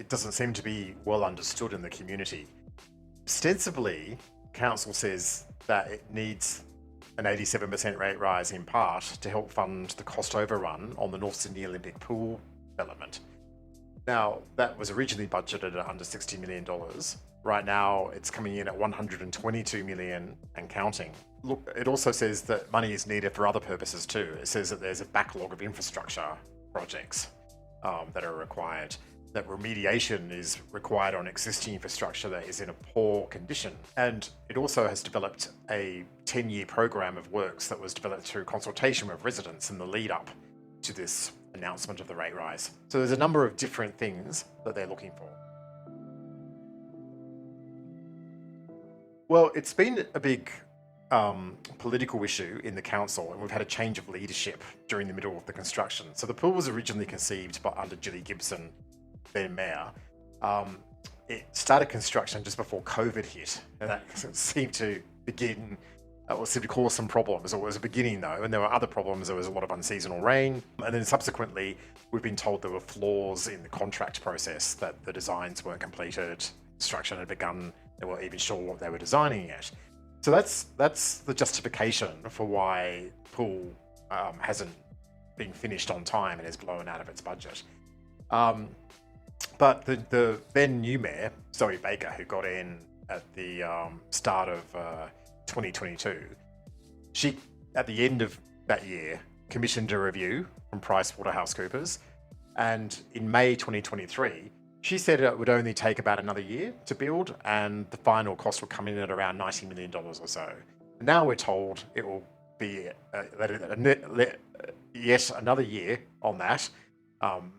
it doesn't seem to be well understood in the community. Ostensibly, council says that it needs an 87% rate rise in part to help fund the cost overrun on the North Sydney Olympic pool development. Now, that was originally budgeted at under $60 million. Right now, it's coming in at $122 million and counting. Look, it also says that money is needed for other purposes too. It says that there's a backlog of infrastructure projects that are required, that remediation is required on existing infrastructure that is in a poor condition. And it also has developed a 10-year program of works that was developed through consultation with residents in the lead up to this announcement of the rate rise. So there's a number of different things that they're looking for. Well, it's been a big political issue in the council, and we've had a change of leadership during the middle of the construction. So the pool was originally conceived under Gilly Gibson, then mayor. It started construction just before COVID hit, and that seemed to begin, seemed to cause some problems. It was a beginning though, and there were other problems. There was a lot of unseasonal rain, and then subsequently we've been told there were flaws in the contract process, that the designs weren't completed, construction had begun, they weren't even sure what they were designing yet. So that's the justification for why the pool hasn't been finished on time and is blown out of its budget. But the then new mayor, Zoe Baker, who got in at the start of 2022, she, at the end of that year, commissioned a review from PricewaterhouseCoopers, and in May 2023, she said it would only take about another year to build, and the final cost would come in at around $90 million or so. And now we're told it will be yet another year on that,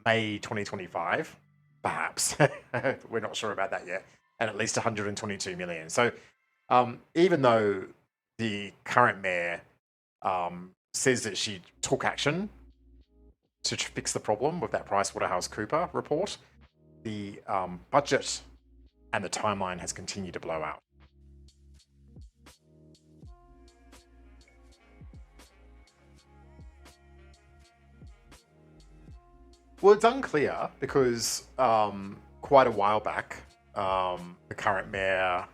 May 2025, perhaps. We're not sure about that yet, and at least 122 million. So even though the current mayor says that she took action to fix the problem with that PricewaterhouseCoopers report, the budget and the timeline has continued to blow out. Well, it's unclear because quite a while back, the current mayor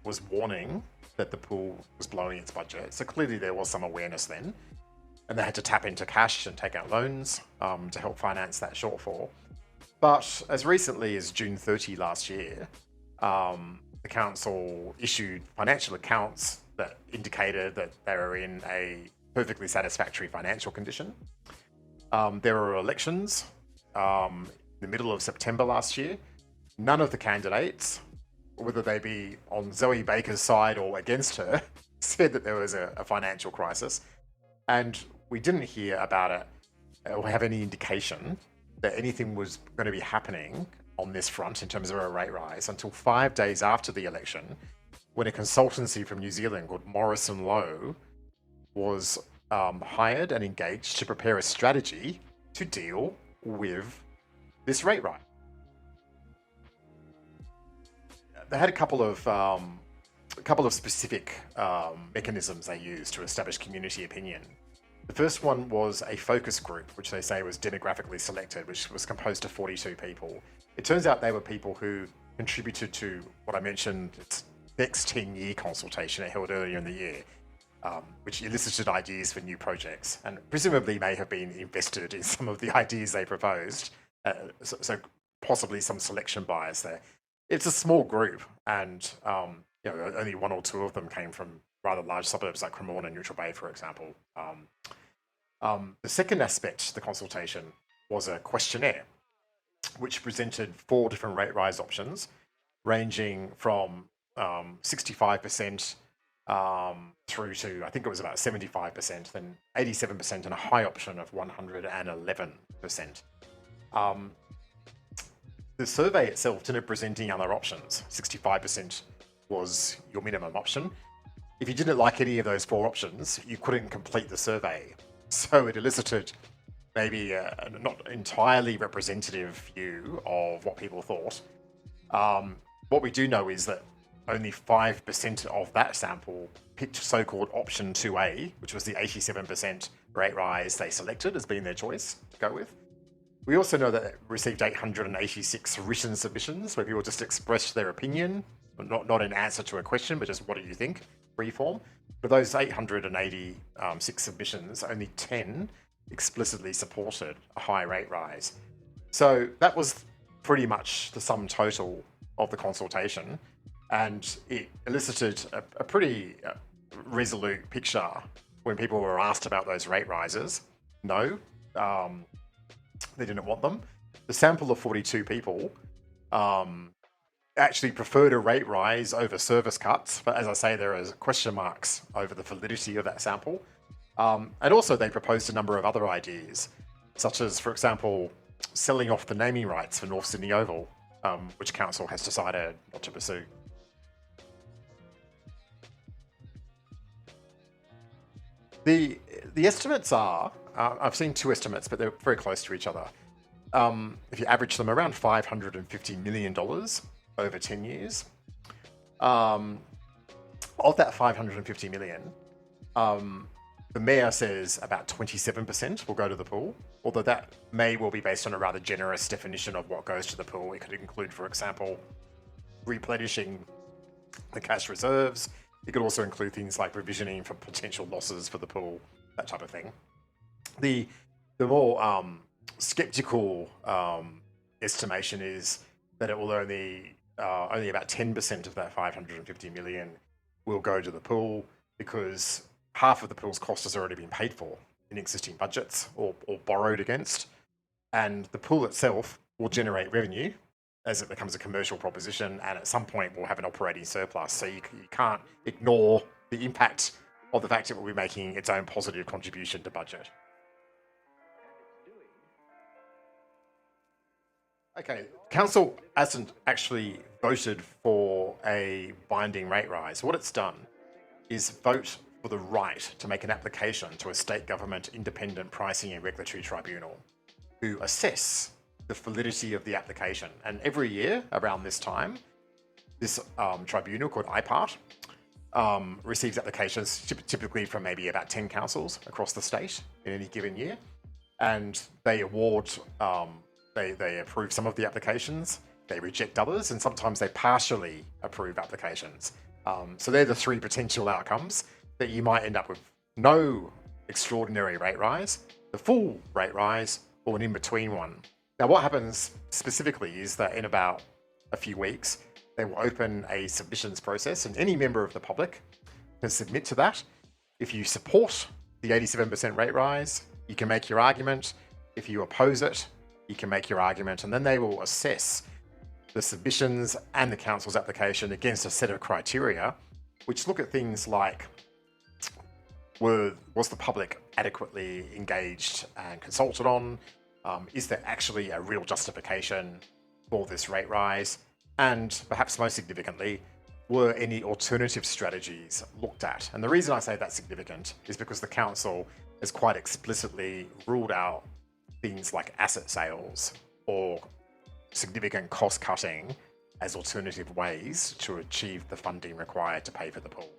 was warning that the pool was blowing its budget. So clearly there was some awareness then, and they had to tap into cash and take out loans to help finance that shortfall. But as recently as June 30 last year, the council issued financial accounts that indicated that they were in a perfectly satisfactory financial condition. There were elections in the middle of September last year. None of the candidates, whether they be on Zoe Baker's side or against her, said that there was a financial crisis. And we didn't hear about it or have any indication that anything was going to be happening on this front in terms of a rate rise until 5 days after the election, when a consultancy from New Zealand called Morrison Lowe was hired and engaged to prepare a strategy to deal with this rate rise. They had a couple of specific mechanisms they used to establish community opinion. The first one was a focus group, which they say was demographically selected, which was composed of 42 people. It turns out they were people who contributed to what I mentioned, its next 10-year consultation it held earlier in the year, which elicited ideas for new projects, and presumably may have been invested in some of the ideas they proposed, so possibly some selection bias there. It's a small group, and only one or two of them came from rather large suburbs like Cremorne and Neutral Bay, for example. The second aspect to the consultation was a questionnaire, which presented 4 different rate rise options, ranging from 65% through to, I think it was about 75%, then 87%, and a high option of 111%. The survey itself didn't present any other options. 65% was your minimum option. If you didn't like any of those 4 options, you couldn't complete the survey. So it elicited maybe a not entirely representative view of what people thought. What we do know is that only 5% of that sample picked so-called option 2A, which was the 87% rate rise they selected as being their choice to go with, We also know that it received 886 written submissions where people just expressed their opinion, not in answer to a question, but just what do you think, free form. For those 886 submissions, only 10 explicitly supported a high rate rise. So that was pretty much the sum total of the consultation, and it elicited a pretty resolute picture when people were asked about those rate rises. No, they didn't want them. The sample of 42 people actually preferred a rate rise over service cuts, but as I say, there are question marks over the validity of that sample. And also they proposed a number of other ideas, such as, for example, selling off the naming rights for North Sydney Oval, which council has decided not to pursue. The estimates are, I've seen two estimates, but they're very close to each other. If you average them, around $550 million over 10 years. Of that $550 million, the mayor says about 27% will go to the pool, although that may well be based on a rather generous definition of what goes to the pool. It could include, for example, replenishing the cash reserves. It could also include things like provisioning for potential losses for the pool, that type of thing. The more skeptical estimation is that it will only about 10% of that 550 million will go to the pool, because half of the pool's cost has already been paid for in existing budgets or borrowed against, and the pool itself will generate revenue as it becomes a commercial proposition, and at some point will have an operating surplus. So you can't ignore the impact of the fact that it will be making its own positive contribution to budget. Okay, council hasn't actually voted for a binding rate rise. What it's done is vote for the right to make an application to a state government independent pricing and regulatory tribunal to assess the validity of the application. And every year around this time, this tribunal called IPART receives applications typically from maybe about 10 councils across the state in any given year. And they award, they approve some of the applications, they reject others, and sometimes they partially approve applications. So they're the three potential outcomes: that you might end up with no extraordinary rate rise, the full rate rise, or an in-between one. Now, what happens specifically is that in about a few weeks, they will open a submissions process, and any member of the public can submit to that. If you support the 87% rate rise, you can make your argument. If you oppose it, you can make your argument, and then they will assess the submissions and the council's application against a set of criteria, which look at things like, was the public adequately engaged and consulted on? Is there actually a real justification for this rate rise? And perhaps most significantly, were any alternative strategies looked at? And the reason I say that's significant is because the council has quite explicitly ruled out things like asset sales or significant cost cutting as alternative ways to achieve the funding required to pay for the pool.